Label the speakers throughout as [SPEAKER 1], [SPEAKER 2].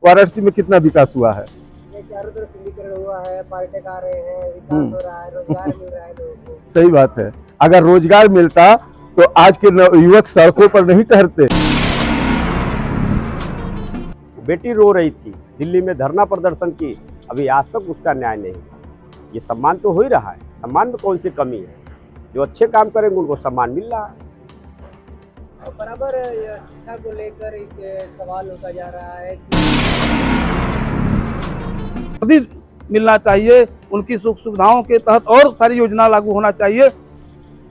[SPEAKER 1] वाराणसी में कितना विकास हुआ है।
[SPEAKER 2] ये चारों तरफ सुंदरीकरण हुआ है, पर्यटक आ रहे हैं, विकास हो रहा है, रोजगार मिल रहा है लोगों को।
[SPEAKER 1] सही बात है। अगर रोजगार मिलता तो आज के युवक सड़कों पर नहीं टहरते।
[SPEAKER 3] बेटी रो रही थी, दिल्ली में धरना प्रदर्शन की, अभी आज तक उसका न्याय नहीं हुआ। ये सम्मान तो हो ही रहा है, सम्मान में कौन सी कमी है। जो अच्छे काम करेंगे उनको सम्मान मिल रहा है।
[SPEAKER 2] और बराबर शिक्षा को लेकर एक सवाल उठा जा रहा है
[SPEAKER 4] कि मिलना चाहिए, उनकी सुख सुविधाओं के तहत और सारी योजना लागू होना चाहिए।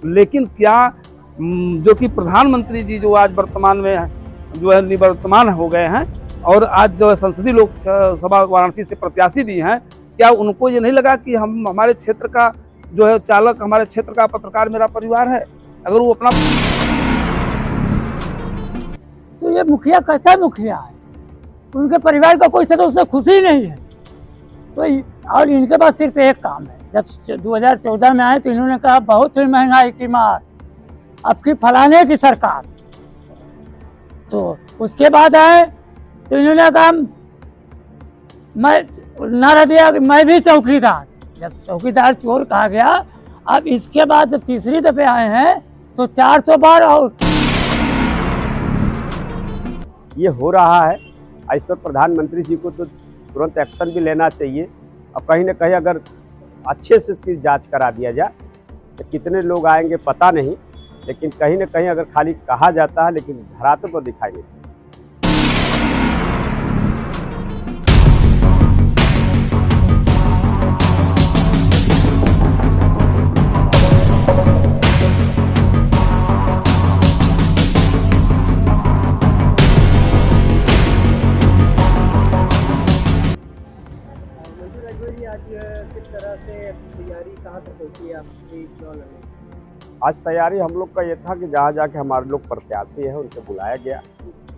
[SPEAKER 4] लेकिन क्या जो कि प्रधानमंत्री जी जो आज वर्तमान में जो है निवर्तमान हो गए हैं और आज जो है संसदीय लोकसभा वाराणसी से प्रत्याशी भी हैं, क्या उनको ये नहीं लगा कि हम हमारे क्षेत्र का जो है चालक, हमारे क्षेत्र का पत्रकार मेरा परिवार है। अगर वो अपना
[SPEAKER 5] तो ये मुखिया कैसा मुखिया है, उनके परिवार का कोई सदस्य खुशी नहीं है। तो और इनके पास सिर्फ एक काम है। जब 2014 में आए तो इन्होंने कहा बहुत ही महंगाई की मार, अब की फलाने की सरकार। तो उसके बाद आए तो इन्होंने कहा मैं नारा दिया कि मैं भी चौकीदार। जब चौकीदार चोर कहा गया, अब इसके बाद जब तीसरी दफे आए हैं तो 400 बार और
[SPEAKER 3] ये हो रहा है। इस पर प्रधानमंत्री जी को तो तुरंत एक्शन भी लेना चाहिए। और कहीं ना कहीं अगर अच्छे से इसकी जांच करा दिया जाए तो कितने लोग आएंगे पता नहीं, लेकिन कहीं ना कहीं अगर खाली कहा जाता है लेकिन धरातल पर दिखाई नहीं।
[SPEAKER 2] आज किस तरह से तैयारी कहाँ तक पहुँची है आपकी चुनाव लड़ने?
[SPEAKER 3] आज तैयारी हम लोग का ये था कि जहाँ जाके हमारे लोग प्रत्याशी हैं उनसे बुलाया गया,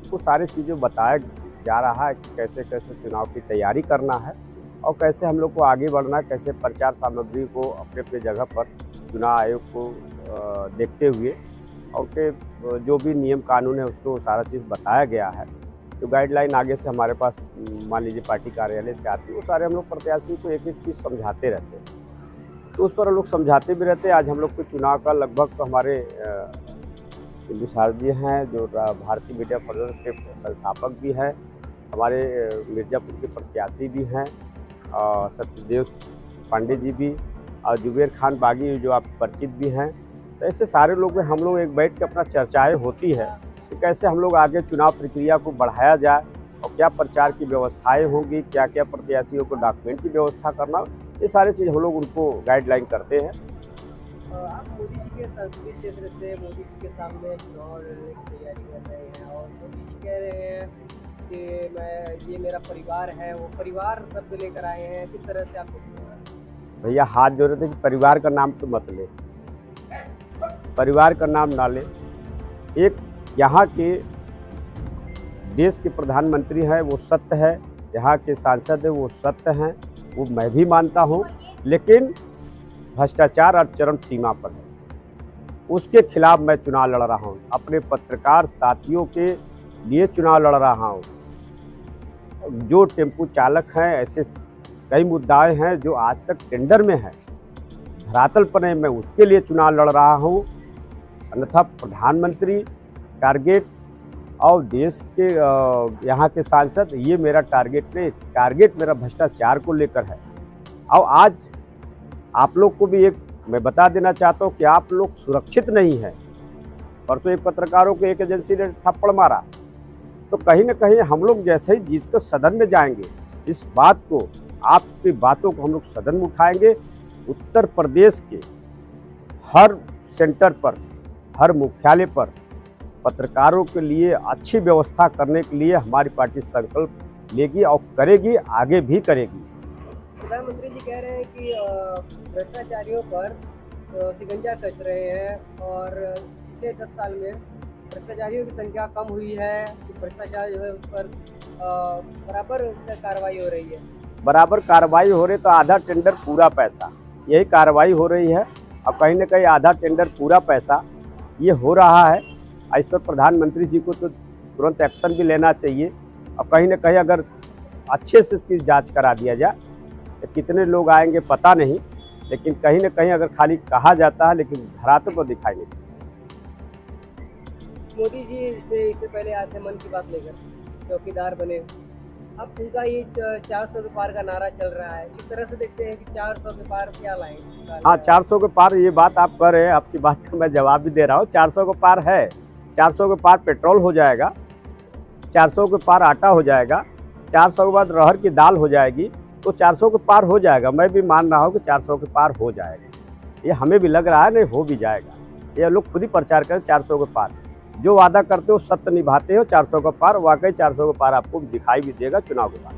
[SPEAKER 3] उनको सारी चीज़ें बताया जा रहा है कि कैसे कैसे चुनाव की तैयारी करना है और कैसे हम लोग को आगे बढ़ना है, कैसे प्रचार सामग्री को अपने अपने जगह पर चुनाव आयोग को देखते हुए और के जो भी नियम कानून है उसको सारा चीज़ बताया गया है। जो गाइडलाइन आगे से हमारे पास मान लीजिए पार्टी कार्यालय से आती है, वो सारे हम लोग प्रत्याशी को एक एक चीज़ समझाते रहते हैं, तो उस पर हम लोग समझाते भी रहते हैं। आज हम लोग के चुनाव का लगभग तो हमारे बिंदुसार जी हैं जो भारतीय मीडिया परिषद के संस्थापक भी हैं, हमारे मिर्ज़ापुर के प्रत्याशी भी हैं, सत्यदेव पांडे जी भी और जुबेर खान बागी जो आप परिचित भी हैं। तो ऐसे सारे लोग में हम लोग एक बैठ के अपना चर्चाएँ होती है कि कैसे हम लोग आगे चुनाव प्रक्रिया को बढ़ाया जाए और क्या प्रचार की व्यवस्थाएं होंगी, क्या क्या प्रत्याशियों को डॉक्यूमेंट की व्यवस्था करना, ये सारी चीज़ हम लोग उनको गाइडलाइन करते हैं।
[SPEAKER 2] आप मोदी जी के संसदीय क्षेत्र से मोदी जी के सामने चुनाव लड़ने की तैयारी कर रहे हैं और मोदी जी कह रहे हैं कि ये मेरा परिवार है, वो परिवार शब्द लेकर आए हैं, किस तरह से आप
[SPEAKER 3] भैया हाथ जोड़ रहे थे कि परिवार का नाम तो मत ले, परिवार का नाम ना ले। एक यहाँ के देश के प्रधानमंत्री हैं वो सत्य है, यहाँ के सांसद हैं वो सत्य हैं, वो मैं भी मानता हूँ, लेकिन भ्रष्टाचार और चरम सीमा पर है, उसके खिलाफ मैं चुनाव लड़ रहा हूँ। अपने पत्रकार साथियों के लिए चुनाव लड़ रहा हूँ। जो टेम्पू चालक हैं, ऐसे कई मुद्दाएं हैं जो आज तक टेंडर में है, धरातल पर है, मैं उसके लिए चुनाव लड़ रहा हूँ। अन्यथा प्रधानमंत्री टारगेट और देश के यहाँ के सांसद, ये मेरा टारगेट नहीं, टारगेट मेरा भ्रष्टाचार को लेकर है। और आज आप लोग को भी एक मैं बता देना चाहता हूँ कि आप लोग सुरक्षित नहीं है। परसों एक पत्रकारों को एक एजेंसी ने थप्पड़ मारा, तो कहीं ना कहीं हम लोग जैसे ही जिसको सदन में जाएंगे, इस बात को, आपकी बातों को हम लोग सदन में उठाएंगे। उत्तर प्रदेश के हर सेंटर पर, हर मुख्यालय पर पत्रकारों के लिए अच्छी व्यवस्था करने के लिए हमारी पार्टी संकल्प लेगी और करेगी, आगे भी करेगी।
[SPEAKER 2] प्रधानमंत्री जी कह रहे हैं कि भ्रष्टाचारियों पर शिकंजा कस रहे हैं और पिछले 10 साल में भ्रष्टाचारियों की संख्या कम हुई है, कि भ्रष्टाचार जो है उस पर बराबर कार्रवाई हो रही है।
[SPEAKER 3] बराबर कार्रवाई हो रही, तो आधा टेंडर पूरा पैसा, यही कार्रवाई हो रही है। अब कहीं ना कहीं आधा टेंडर पूरा पैसा ये हो रहा है। इस पर प्रधानमंत्री जी को तो तुरंत एक्शन भी लेना चाहिए। अब कहीं ना कहीं अगर अच्छे से इसकी जांच करा दिया जाए। तो कितने लोग आएंगे पता नहीं, लेकिन कहीं ना कहीं अगर खाली कहा जाता है लेकिन धरातल पर दिखाई नहीं देता।
[SPEAKER 2] मोदी जी इससे पहले आए थे मन की बात लेकर, चौकीदार बने। अब उनका ये 400 के पार का नारा चल रहा है, किस तरह से देखते हैं कि 400 के पार क्या लाएंगे?
[SPEAKER 3] हाँ, 400 के पार ये बात आप कर रहे हैं, आपकी बात का मैं जवाब भी दे रहा हूँ। 400 के पार है, 400 के पार पेट्रोल हो जाएगा, 400 के पार आटा हो जाएगा, 400 के बाद अरहर की दाल हो जाएगी, तो 400 के पार हो जाएगा। मैं भी मान रहा हूँ कि 400 के पार हो जाएगा, ये हमें भी लग रहा है, नहीं हो भी जाएगा। ये लोग खुद ही प्रचार करें 400 के पार, जो वादा करते हो सत्य निभाते हो। 400 का पार, वाकई 400 का पार आपको दिखाई भी देगा चुनाव के बाद।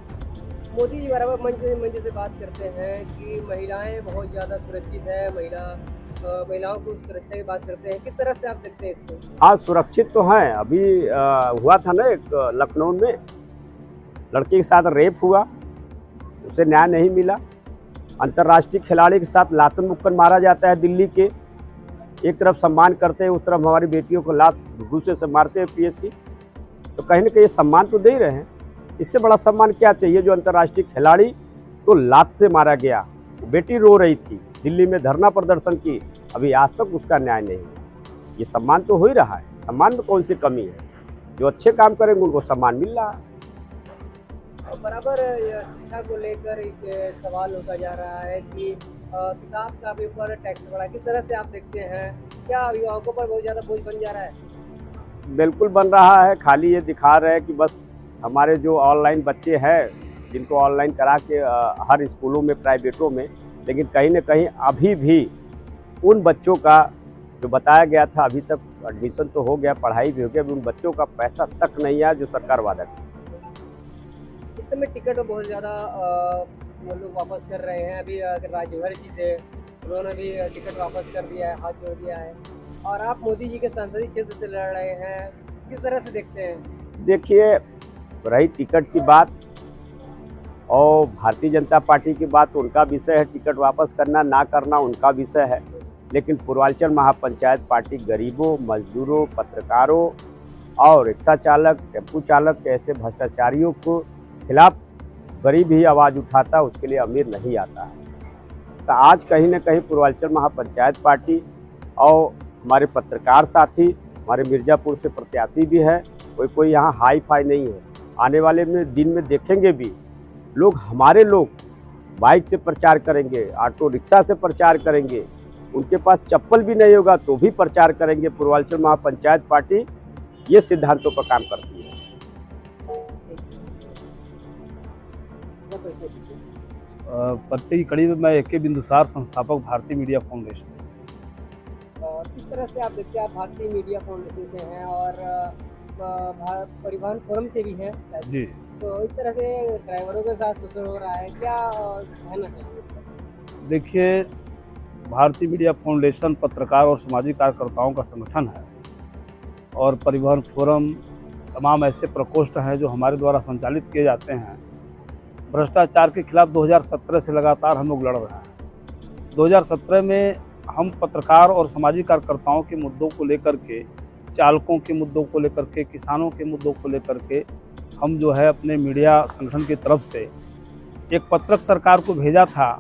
[SPEAKER 2] मोदी जी बराबर मंच से बात करते हैं कि महिलाएं बहुत ज़्यादा सुरक्षित है, महिलाओं को सुरक्षा की बात करते हैं, किस तरह से आप देखते हैं इसको?
[SPEAKER 3] हाँ, सुरक्षित तो हैं। अभी हुआ था ना एक लखनऊ में लड़की के साथ रेप हुआ, उसे न्याय नहीं मिला। अंतर्राष्ट्रीय खिलाड़ी के साथ लातन मुक्कन मारा जाता है दिल्ली के, एक तरफ सम्मान करते हैं, उस तरफ हमारी बेटियों को लात घूसे से मारते हैं पीएससी। तो कहीं ना कहीं सम्मान तो दे ही रहे हैं, इससे बड़ा सम्मान क्या चाहिए? जो अंतर्राष्ट्रीय खिलाड़ी तो लात से मारा गया, बेटी रो रही थी, दिल्ली में धरना प्रदर्शन की, अभी आज तक उसका न्याय नहीं। ये सम्मान तो हो ही रहा है, सम्मान में कौन सी कमी है? जो अच्छे काम करेंगे उनको सम्मान मिल रहा है।
[SPEAKER 2] और बराबर शिक्षा को लेकर एक सवाल होता जा रहा है कि किताब का भी ऊपर टैक्स बढ़ा, किस तरह से आप देखते हैं? क्या अभिभावकों पर बहुत ज़्यादा बोझ बन जा रहा है?
[SPEAKER 3] बिल्कुल बन रहा है। खाली ये दिखा रहे हैं कि बस हमारे जो ऑनलाइन बच्चे हैं, जिनको ऑनलाइन करा के हर स्कूलों में, प्राइवेटों में, लेकिन कहीं ना कहीं अभी भी उन बच्चों का जो बताया गया था, अभी तक एडमिशन तो हो गया, पढ़ाई भी हो गया, अभी उन बच्चों का पैसा तक नहीं आया जो सरकार वादा की।
[SPEAKER 2] इस समय टिकट बहुत ज़्यादा वो लोग वापस कर रहे हैं। अभी राजभर जी थे, उन्होंने भी टिकट वापस कर दिया है, हाथ जोड़ दिया है, और आप मोदी जी के संसदीय क्षेत्र से लड़ रहे हैं, किस तरह से देखते हैं?
[SPEAKER 3] देखिए, रही टिकट की बात और भारतीय जनता पार्टी की बात, उनका विषय है, टिकट वापस करना ना करना उनका विषय है। लेकिन पूर्वांचल महापंचायत पार्टी गरीबों, मजदूरों, पत्रकारों और रिक्शा चालक, टेम्पू चालक ऐसे भ्रष्टाचारियों को खिलाफ गरीब ही आवाज़ उठाता, उसके लिए अमीर नहीं आता है। तो आज कहीं ना कहीं पूर्वांचल महापंचायत पार्टी और हमारे पत्रकार साथी, हमारे मिर्ज़ापुर से प्रत्याशी भी है, कोई यहाँ हाई फाई नहीं है। आने वाले में दिन में देखेंगे भी लोग, हमारे लोग बाइक से प्रचार करेंगे, ऑटो रिक्शा से प्रचार करेंगे, उनके पास चप्पल भी नहीं होगा तो भी प्रचार करेंगे। पूर्वांचल महापंचायत पार्टी ये सिद्धांतों पर काम करती है।
[SPEAKER 4] परिचय की कड़ी में मैं AK बिंदुसार, संस्थापक भारतीय मीडिया फाउंडेशन।
[SPEAKER 2] किस तरह से आप देखते हैं? आप भारतीय मीडिया फाउंडेशन से हैं और भारत परिवहन फोरम से भी हैं
[SPEAKER 4] जी।
[SPEAKER 2] तो इस तरह से ड्राइवरों के साथ शोषण हो रहा है, क्या कहना चाहिए?
[SPEAKER 4] देखिए, भारतीय मीडिया फाउंडेशन पत्रकार और सामाजिक कार्यकर्ताओं का संगठन है, और परिवहन फोरम तमाम ऐसे प्रकोष्ठ हैं जो हमारे द्वारा संचालित किए जाते हैं। भ्रष्टाचार के खिलाफ 2017 से लगातार हम लोग लड़ रहे हैं। 2017 में हम पत्रकार और सामाजिक कार्यकर्ताओं के मुद्दों को लेकर के, चालकों के मुद्दों को लेकर के, किसानों के मुद्दों को लेकर के हम जो है अपने मीडिया संगठन की तरफ से एक पत्रक सरकार को भेजा था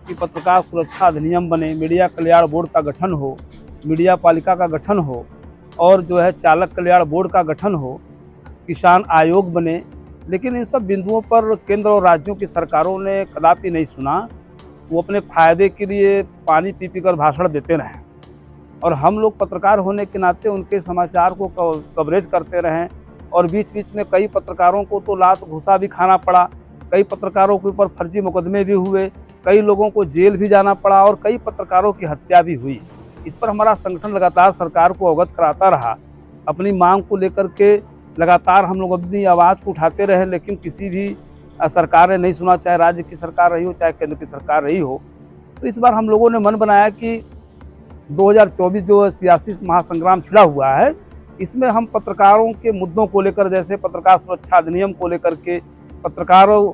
[SPEAKER 4] कि पत्रकार सुरक्षा अधिनियम बने, मीडिया कल्याण बोर्ड का गठन हो, मीडिया पालिका का गठन हो, और जो है चालक कल्याण बोर्ड का गठन हो, किसान आयोग बने। लेकिन इन सब बिंदुओं पर केंद्र और राज्यों की सरकारों ने कदापि नहीं सुना। वो अपने फ़ायदे के लिए पानी पी पी कर भाषण देते रहे, और हम लोग पत्रकार होने के नाते उनके समाचार को कवरेज करते रहें। और बीच बीच में कई पत्रकारों को तो लात घुसा भी खाना पड़ा, कई पत्रकारों के ऊपर फर्जी मुकदमे भी हुए, कई लोगों को जेल भी जाना पड़ा, और कई पत्रकारों की हत्या भी हुई। इस पर हमारा संगठन लगातार सरकार को अवगत कराता रहा। अपनी मांग को लेकर के लगातार हम लोग अपनी आवाज़ को उठाते रहे, लेकिन किसी भी सरकार ने नहीं सुना, चाहे राज्य की सरकार रही हो, चाहे केंद्र की सरकार रही हो। तो इस बार हम लोगों ने मन बनाया कि 2024 जो सियासी महासंग्राम छिड़ा हुआ है, इसमें हम पत्रकारों के मुद्दों को लेकर, जैसे पत्रकार सुरक्षा अधिनियम को लेकर के, पत्रकारों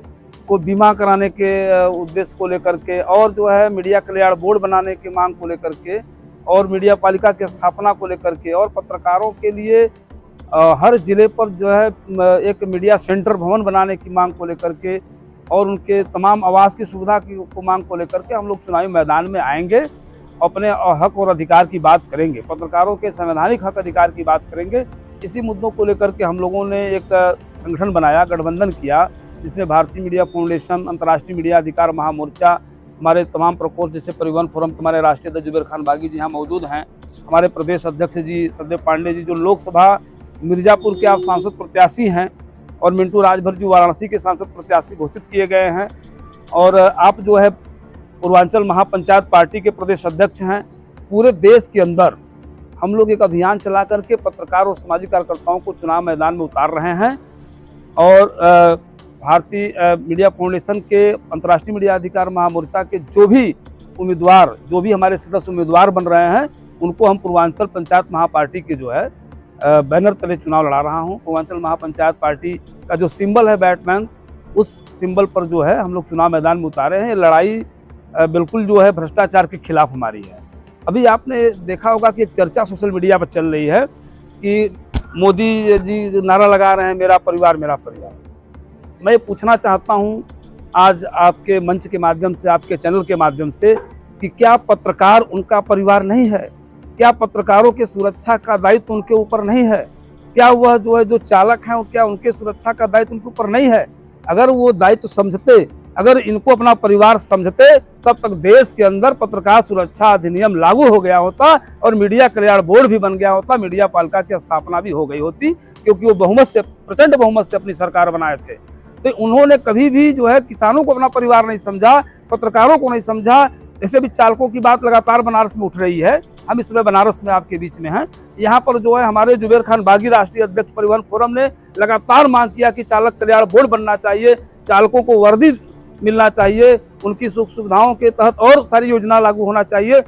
[SPEAKER 4] को बीमा कराने के उद्देश्य को लेकर के, और जो है मीडिया कल्याण बोर्ड बनाने की मांग को लेकर के, और मीडिया पालिका की स्थापना को लेकर के, और पत्रकारों के लिए हर जिले पर जो है एक मीडिया सेंटर भवन बनाने की मांग को लेकर के और उनके तमाम आवास की सुविधा को मांग को लेकर के हम लोग चुनावी मैदान में आएंगे, अपने हक और अधिकार की बात करेंगे, पत्रकारों के संवैधानिक हक अधिकार की बात करेंगे। इसी मुद्दों को लेकर के हम लोगों ने एक संगठन बनाया, गठबंधन किया, जिसमें भारतीय मीडिया फाउंडेशन, अंतर्राष्ट्रीय मीडिया अधिकार महामोर्चा, हमारे तमाम प्रकोष्ठ जैसे परिवहन फोरम के हमारे राष्ट्रीय अध्यक्ष जुबेर खान बागी जी यहाँ मौजूद हैं, हमारे प्रदेश अध्यक्ष जी सदेव पांडे जी जो लोकसभा मिर्जापुर के आप सांसद प्रत्याशी हैं, और मिंटू राजभर जी वाराणसी के सांसद प्रत्याशी घोषित किए गए हैं, और आप जो है पूर्वांचल महापंचायत पार्टी के प्रदेश अध्यक्ष हैं। पूरे देश के अंदर हम लोग एक अभियान चला करके पत्रकार और सामाजिक कार्यकर्ताओं को चुनाव मैदान में उतार रहे हैं, और भारतीय मीडिया फाउंडेशन के अंतर्राष्ट्रीय मीडिया अधिकार महामोर्चा के जो भी उम्मीदवार, जो भी हमारे सदस्य उम्मीदवार बन रहे हैं, उनको हम पूर्वांचल पंचायत महापार्टी के जो है बैनर तले चुनाव लड़ा रहा हूं। पूर्वांचल महापंचायत पार्टी का जो सिंबल है बैटमैन, उस सिंबल पर जो है हम लोग चुनाव मैदान में उतारे हैं। लड़ाई बिल्कुल जो है भ्रष्टाचार के खिलाफ हमारी है। अभी आपने देखा होगा कि एक चर्चा सोशल मीडिया पर चल रही है कि मोदी जी नारा लगा रहे हैं मेरा परिवार मेरा परिवार। मैं पूछना चाहता हूं आज आपके मंच के माध्यम से, आपके चैनल के माध्यम से, कि क्या पत्रकार उनका परिवार नहीं है? क्या पत्रकारों के सुरक्षा का दायित्व उनके ऊपर नहीं है? क्या वह जो है जो चालक हैं, क्या उनके सुरक्षा का दायित्व उनके ऊपर नहीं है? अगर वो दायित्व समझते, अगर इनको अपना परिवार समझते, तब तक देश के अंदर पत्रकार सुरक्षा अधिनियम लागू हो गया होता और मीडिया कल्याण बोर्ड भी बन गया होता, मीडिया पालिका की स्थापना भी हो गई होती, क्योंकि वो बहुमत से, प्रचंड बहुमत से अपनी सरकार बनाए थे। तो उन्होंने कभी भी जो है किसानों को अपना परिवार नहीं समझा, पत्रकारों को नहीं समझा। ऐसे भी चालकों की बात लगातार बनारस में उठ रही है। हम इस समय बनारस में आपके बीच में हैं। यहाँ पर जो है हमारे जुबेर खान बागी राष्ट्रीय अध्यक्ष परिवहन फोरम ने लगातार मांग किया कि चालक कल्याण बोर्ड बनना चाहिए, चालकों को वर्दी मिलना चाहिए, उनकी सुख सुविधाओं के तहत और सारी योजना लागू होना चाहिए।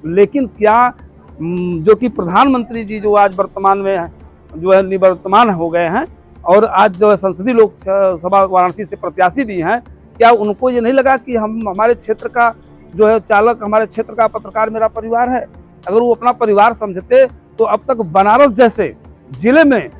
[SPEAKER 4] लेकिन क्या जो कि प्रधानमंत्री जी जो आज वर्तमान में जो है निवर्तमान हो गए हैं और आज जो है संसदीय लोकसभा वाराणसी से प्रत्याशी भी हैं, क्या उनको ये नहीं लगा कि हम हमारे क्षेत्र का जो है चालक, हमारे क्षेत्र का पत्रकार मेरा परिवार है? अगर वो अपना परिवार समझते तो अब तक बनारस जैसे जिले में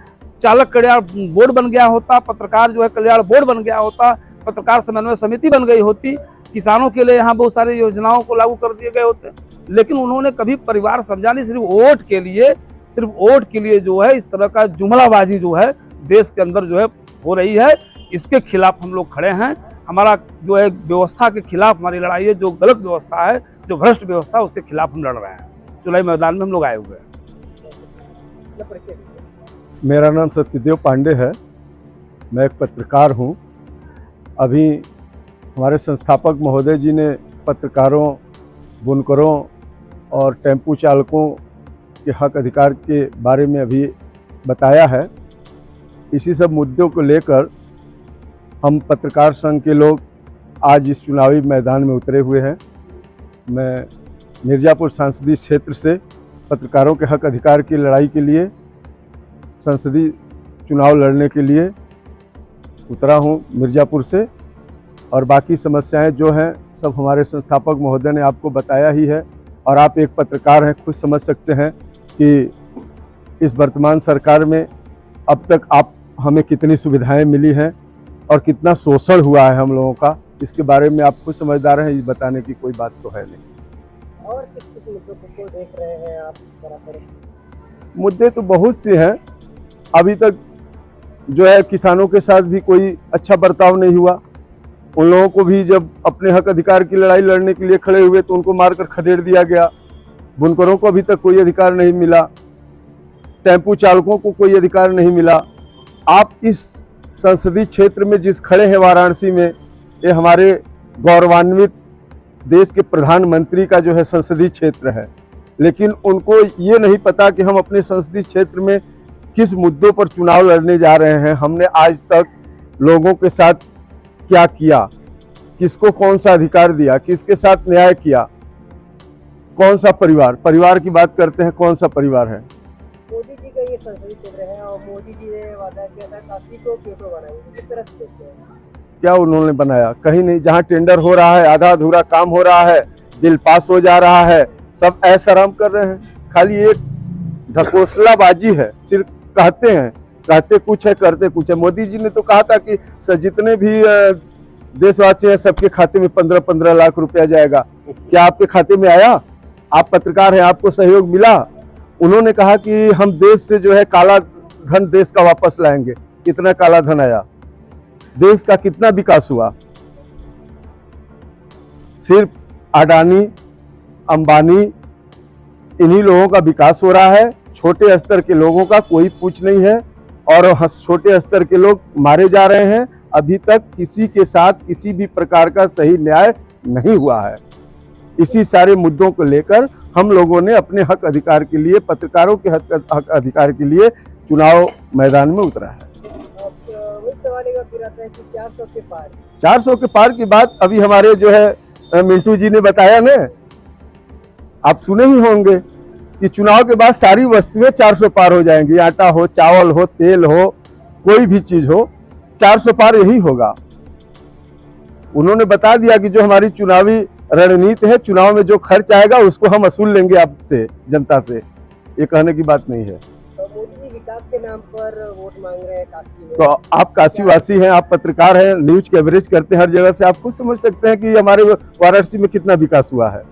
[SPEAKER 4] चालक कल्याण बोर्ड बन गया होता, पत्रकार जो है कल्याण बोर्ड बन गया होता, पत्रकार समन्वय समिति बन गई होती, किसानों के लिए यहाँ बहुत सारी योजनाओं को लागू कर दिए गए होते। लेकिन उन्होंने कभी परिवार समझा नहीं। सिर्फ वोट के लिए जो है इस तरह का जुमलाबाजी जो है देश के अंदर जो है हो रही है, इसके खिलाफ हम लोग खड़े हैं। हमारा जो है व्यवस्था के खिलाफ हमारी लड़ाई है। जो गलत व्यवस्था है, जो भ्रष्ट व्यवस्था है, उसके खिलाफ हम लड़ रहे हैं। चुनावी मैदान में हम लोग आए हुए हैं।
[SPEAKER 1] मेरा नाम सत्यदेव पांडे है, मैं एक पत्रकार हूँ। अभी हमारे संस्थापक महोदय जी ने पत्रकारों, बुनकरों और टेम्पू चालकों के हक अधिकार के बारे में अभी बताया है। इसी सब मुद्दों को लेकर हम पत्रकार संघ के लोग आज इस चुनावी मैदान में उतरे हुए हैं। मैं मिर्जापुर संसदीय क्षेत्र से पत्रकारों के हक अधिकार की लड़ाई के लिए, संसदीय चुनाव लड़ने के लिए उतरा हूं मिर्जापुर से। और बाकी समस्याएं जो हैं सब हमारे संस्थापक महोदय ने आपको बताया ही है। और आप एक पत्रकार हैं, खुद समझ सकते हैं कि इस वर्तमान सरकार में अब तक आप हमें कितनी सुविधाएं मिली हैं और कितना शोषण हुआ है हम लोगों का। इसके बारे में आप खुद समझदार हैं, ये बताने की कोई बात तो है नहीं।
[SPEAKER 2] और किस मुद्दों को देख रहे हैं आप? बराबर
[SPEAKER 1] मुद्दे तो बहुत से हैं। अभी तक जो है किसानों के साथ भी कोई अच्छा बर्ताव नहीं हुआ। उन लोगों को भी जब अपने हक अधिकार की लड़ाई लड़ने के लिए खड़े हुए तो उनको मारकर खदेड़ दिया गया। बुनकरों को अभी तक कोई अधिकार नहीं मिला, टेम्पू चालकों को कोई अधिकार नहीं मिला। आप इस संसदीय क्षेत्र में जिस खड़े हैं वाराणसी में, ये हमारे गौरवान्वित देश के प्रधानमंत्री का जो है संसदीय क्षेत्र है। लेकिन उनको ये नहीं पता कि हम अपने संसदीय क्षेत्र में किस मुद्दों पर चुनाव लड़ने जा रहे हैं। हमने आज तक लोगों के साथ क्या किया, किसको कौन सा अधिकार दिया, किसके साथ न्याय किया, कौन सा परिवार की बात करते हैं, कौन सा परिवार है।
[SPEAKER 2] मोदी जी का ये संसदीय क्षेत्र है और मोदी जी ने वादा किया था काशी को क्योटो बनाएंगे, किस तरह से देखते हैं?
[SPEAKER 1] क्या उन्होंने बनाया? कहीं नहीं। जहां टेंडर हो रहा है, आधा अधूरा काम हो रहा है, बिल पास हो जा रहा है, सब ऐशआराम कर रहे हैं। खाली एक ढकोसलाबाजी है, सिर्फ कहते कुछ है करते कुछ है। मोदी जी ने तो कहा था कि जितने भी देशवासी हैं सबके खाते में 15-15 लाख रुपया जाएगा। क्या आपके खाते में आया? आप पत्रकार हैं, आपको सहयोग मिला? उन्होंने कहा कि हम देश से जो है काला धन देश का वापस लाएंगे। कितना काला धन आया? देश का कितना विकास हुआ? सिर्फ अडानी, अंबानी, इन्हीं लोगों का विकास हो रहा है। छोटे स्तर के लोगों का कोई पूछ नहीं है और छोटे स्तर के लोग मारे जा रहे हैं। अभी तक किसी के साथ किसी भी प्रकार का सही न्याय नहीं हुआ है। इसी सारे मुद्दों को लेकर हम लोगों ने अपने हक अधिकार के लिए, पत्रकारों के हक अधिकार के लिए चुनाव मैदान में उतरा है।
[SPEAKER 2] वही सवाल एक फिर आता है कि 400 के पार
[SPEAKER 1] 400 के पार की बात अभी हमारे जो है मिंटू जी ने बताया ना, आप सुने ही होंगे कि चुनाव के बाद सारी वस्तुएं 400 पार हो जाएंगी। आटा हो, चावल हो, तेल हो, कोई भी चीज हो, 400 पार यही होगा। उन्होंने बता दिया कि जो हमारी चुनावी रणनीति है, चुनाव में जो खर्च आएगा उसको हम वसूल लेंगे आपसे, जनता से। ये कहने की बात नहीं है।
[SPEAKER 2] तो मोदी जी विकास के नाम पर वोट मांग रहे हैं काशी में।
[SPEAKER 1] तो आप काशी वासी हैं, आप पत्रकार हैं, न्यूज कवरेज करते हैं हर जगह से, आप खुद समझ सकते हैं कि हमारे वाराणसी में कितना विकास हुआ है।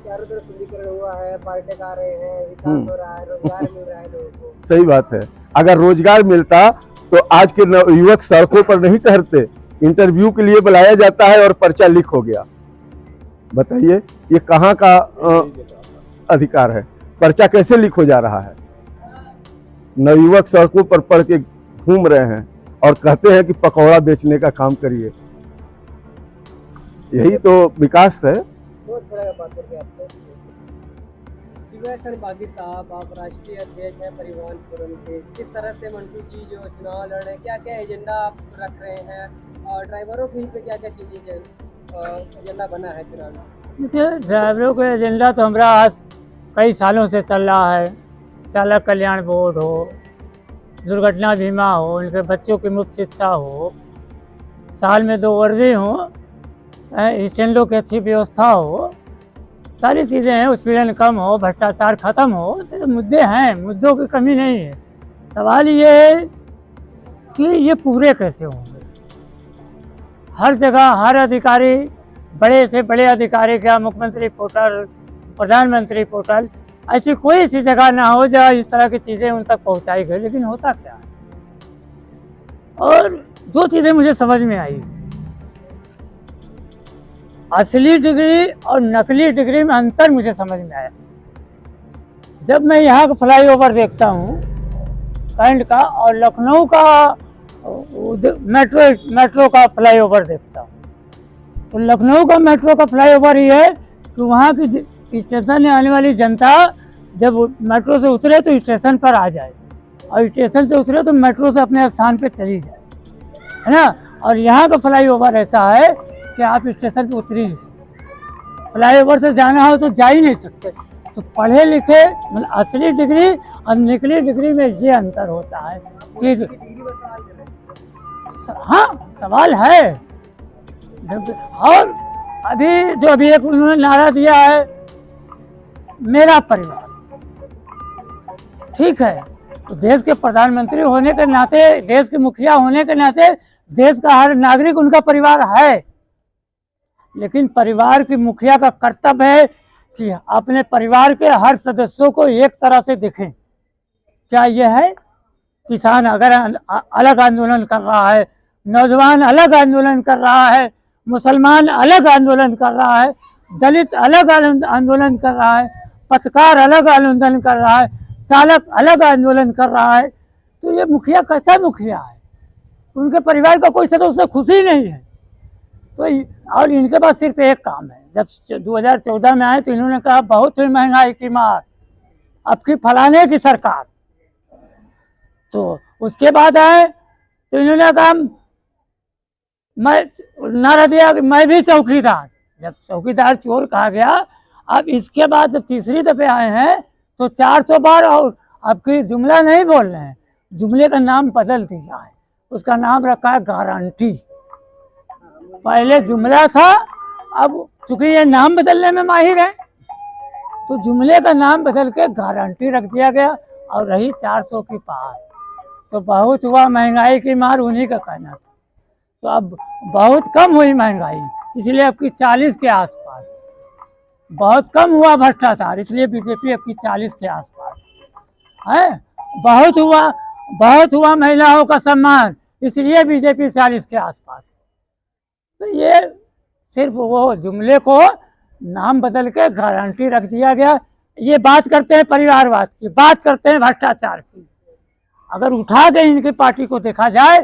[SPEAKER 2] चारों तरफ शुद्धिकरण हुआ है, पर्यटक आ रहे हैं, विकास हो रहा है, रोजगार मिल रहा है लोगों को।
[SPEAKER 1] सही बात है। अगर रोजगार मिलता तो आज के युवक सड़कों पर नहीं ठहरते। इंटरव्यू के लिए बुलाया जाता है और पर्चा लीक हो गया। बताइए ये कहाँ का अधिकार है? पर्चा कैसे लीक हो जा रहा है? नवयुवक सड़कों पर पढ़ के घूम रहे हैं और कहते हैं कि पकौड़ा बेचने का काम करिए। यही तो विकास है।
[SPEAKER 2] बहुत अच्छा लगा बात करके आपसे। दिव्यासन बागी साहब, आप राष्ट्रीय अध्यक्ष हैं परिवहन फोरम के। किस तरह से मंटू जी जो चुनाव लड़ रहे हैं, क्या क्या एजेंडा आप रख रहे हैं और ड्राइवरों के हित पे क्या क्या चीजें एजेंडा बना है चुनाव में?
[SPEAKER 5] देखिए, ड्राइवरों का एजेंडा तो हमारा आज कई सालों से चल रहा है। चालक कल्याण बोर्ड हो, दुर्घटना बीमा हो, उनके बच्चों की मुफ्त शिक्षा हो, साल में 2 वर्दी हो, स्टैंडों की अच्छी व्यवस्था हो, सारी चीज़ें हैं, उत्पीड़न कम हो, भ्रष्टाचार खत्म हो। तो मुद्दे हैं, मुद्दों की कमी नहीं है। सवाल ये है कि ये पूरे कैसे होंगे। हर जगह हर अधिकारी, बड़े से बड़े अधिकारी का मुख्यमंत्री पोर्टल, प्रधानमंत्री पोर्टल, ऐसी कोई ऐसी जगह ना हो जहाँ इस तरह की चीज़ें उन तक पहुँचाई गई। लेकिन होता क्या है, और 2 चीज़ें मुझे समझ में आई। असली डिग्री और नकली डिग्री में अंतर मुझे समझ में आया जब मैं यहाँ का फ्लाईओवर देखता हूँ कैंट का, और लखनऊ का मेट्रो का फ्लाईओवर देखता हूँ। तो लखनऊ का मेट्रो का फ्लाईओवर ये है कि वहाँ की स्टेशन में आने वाली जनता जब मेट्रो से उतरे तो स्टेशन पर आ जाए, और स्टेशन से उतरे तो मेट्रो से अपने स्थान पे चली जाए, है ना। और यहाँ का फ्लाईओवर ऐसा है कि आप स्टेशन पे उतर ही नहीं सकते। फ्लाईओवर से जाना हो तो जा ही नहीं सकते। तो पढ़े लिखे मतलब असली डिग्री और नकली डिग्री में ये अंतर होता है चीज। हाँ, सवाल है। और अभी एक उन्होंने नारा दिया है, मेरा परिवार। ठीक है, तो देश के प्रधानमंत्री होने के नाते, देश के मुखिया होने के नाते देश का हर नागरिक उनका परिवार है। लेकिन परिवार की मुखिया का कर्तव्य है कि अपने परिवार के हर सदस्यों को एक तरह से देखें। क्या यह है? किसान अगर अलग आंदोलन कर रहा है, नौजवान अलग आंदोलन कर रहा है, मुसलमान अलग आंदोलन कर रहा है, दलित अलग आंदोलन कर रहा है, पत्रकार अलग आंदोलन कर रहा है, चालक अलग आंदोलन कर रहा है, तो ये मुखिया कैसा मुखिया है? उनके परिवार का कोई सदस्य खुशी नहीं है। तो और इनके पास सिर्फ एक काम है। जब 2014 में आए तो इन्होंने कहा बहुत ही महंगाई की मार, अब की फलाने की सरकार। तो उसके बाद आए तो इन्होंने कहा, मैं नारा दिया कि मैं भी चौकीदार। जब चौकीदार चोर कहा गया, अब इसके बाद जब तीसरी दफे आए हैं तो 400 बार, और अब की जुमला नहीं बोल रहे हैं, जुमले का नाम बदल दिया है। उसका नाम रखा है गारंटी। पहले जुमला था, अब चूंकि ये नाम बदलने में माहिर है तो जुमले का नाम बदल के गारंटी रख दिया गया, और रही 400 की पार। तो बहुत हुआ महंगाई की मार, उन्हीं का कहना था। तो अब बहुत कम हुई महंगाई, इसलिए अब की 40 के आसपास। बहुत कम हुआ भ्रष्टाचार, इसलिए बीजेपी अब की 40 के आसपास है। बहुत हुआ महिलाओं का सम्मान, इसलिए बीजेपी 40 के आसपास। तो ये सिर्फ वो जुमले को नाम बदल के गारंटी रख दिया गया। ये बात करते हैं परिवारवाद की, बात करते हैं भ्रष्टाचार की। अगर उठा के इनकी पार्टी को देखा जाए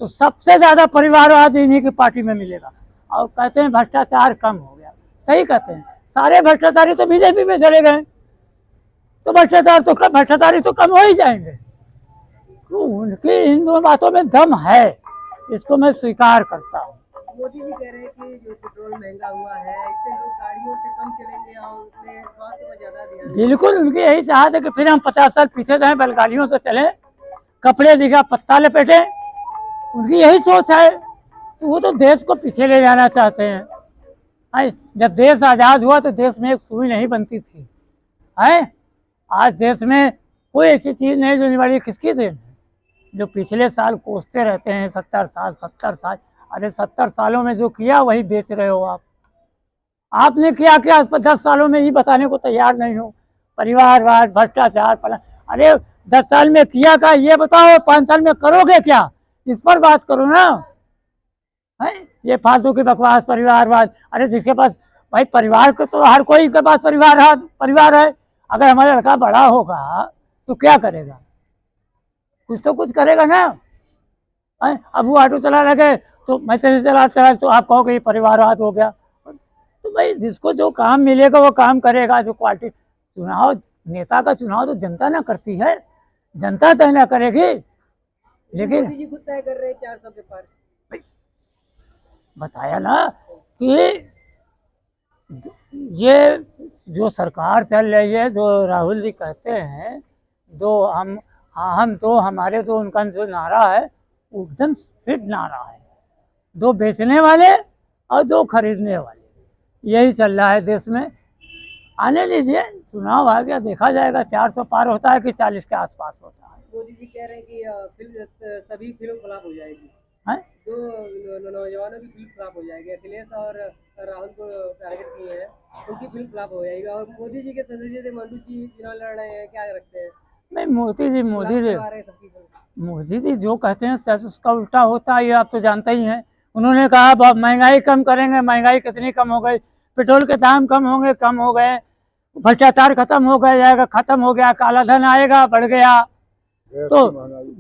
[SPEAKER 5] तो सबसे ज्यादा परिवारवाद इन्हीं की पार्टी में मिलेगा। और कहते हैं भ्रष्टाचार कम हो गया, सही कहते हैं। सारे भ्रष्टाचारी तो बीजेपी में चले गए, तो भ्रष्टाचारी तो कम हो ही जाएंगे। तो उनकी इन दो बातों में दम है, इसको मैं स्वीकार करता हूँ।
[SPEAKER 2] मोदी जी कह रहे हैं कि जो पेट्रोल महंगा हुआ है, इससे लोग गाड़ियों से कम चलेंगे और अपने स्वास्थ्य पर ज्यादा ध्यान देंगे।
[SPEAKER 5] बिल्कुल, उनकी यही चाहत है कि फिर हम 50 साल पीछे जाएं, बैलगाड़ियों से चलें, कपड़े दिखा पत्ता लपेटे। उनकी यही सोच है। तो वो तो देश को पीछे ले जाना चाहते हैं। जब देश आज़ाद हुआ तो देश में एक सुई नहीं बनती थी। आज देश में कोई ऐसी चीज़ नहीं जो निवाड़ी, किसकी देन है? जो पिछले साल कोसते रहते हैं 70 साल। अरे 70 सालों में जो किया वही बेच रहे हो आप। आपने किया क्या 10 सालों में, ये बताने को तैयार नहीं हो। परिवारवाद, भ्रष्टाचार, अरे 10 साल में किया क्या ये बताओ, 5 साल में करोगे क्या, इस पर बात करो ना। है ये फालतू की बकवास परिवारवाद। अरे जिसके पास भाई परिवार को, तो हर कोई के पास परिवार है। अगर हमारा लड़का बड़ा होगा तो क्या करेगा, कुछ तो कुछ करेगा ना। अब वो ऑटो चला लगे तो मैं तेरे चला तो आप कहोगे ये परिवारवाद हो गया। तो भाई जिसको जो काम मिलेगा वो काम करेगा। जो क्वालिटी नेता का चुनाव तो जनता ना करती है, जनता तय ना करेगी। लेकिन
[SPEAKER 2] मोदी जी खुद तय कर रहे हैं 400 के पार।
[SPEAKER 5] बताया ना कि ये जो सरकार चल रही है, जो राहुल जी कहते हैं, हमारे तो उनका जो नारा है एकदम फिट नारा है। 2 बेचने वाले और 2 खरीदने वाले, यही चल रहा है देश में। आने दीजिए, चुनाव आ गया, देखा जाएगा 400 पार होता है कि 40 के आसपास होता है।
[SPEAKER 2] मोदी जी कह रहे हैं कि सभी फिल्म फ्लॉप हो जाएगी। जो नौजवानों की फिल्म फ्लॉप हो जाएगी, अखिलेश और राहुल को टारगेट किए हैं, उनकी फिल्म फ्लॉप हो जाएगी। और मोदी जी के संसदीय से मंडू जी चुनाव लड़ रहे हैं, क्या रखते हैं?
[SPEAKER 5] नहीं, मोदी जी जो कहते हैं सच उसका उल्टा होता है, ये आप तो जानते ही हैं। उन्होंने कहा महंगाई कम करेंगे, महंगाई कितनी कम हो गई, पेट्रोल के दाम कम हो गए, भ्रष्टाचार खत्म हो गया, काला धन आएगा, बढ़ गया, तो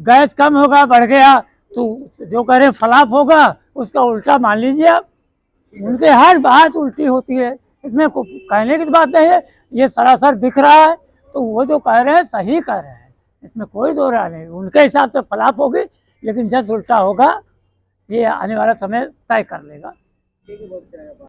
[SPEAKER 5] गैस कम होगा, बढ़ गया। तो जो कह रहे फ्लॉप होगा, उसका उल्टा मान लीजिए आप। उनके हर बात उल्टी होती है, इसमें कहने की बात नहीं है, ये सरासर दिख रहा है। तो वो जो कह रहे हैं सही कह रहे हैं, इसमें कोई दो राय नहीं। उनके हिसाब से फ्लॉप होगी, लेकिन जब उल्टा होगा ये आने वाला समय तय कर लेगा।
[SPEAKER 2] ठीक है, बहुत अच्छा।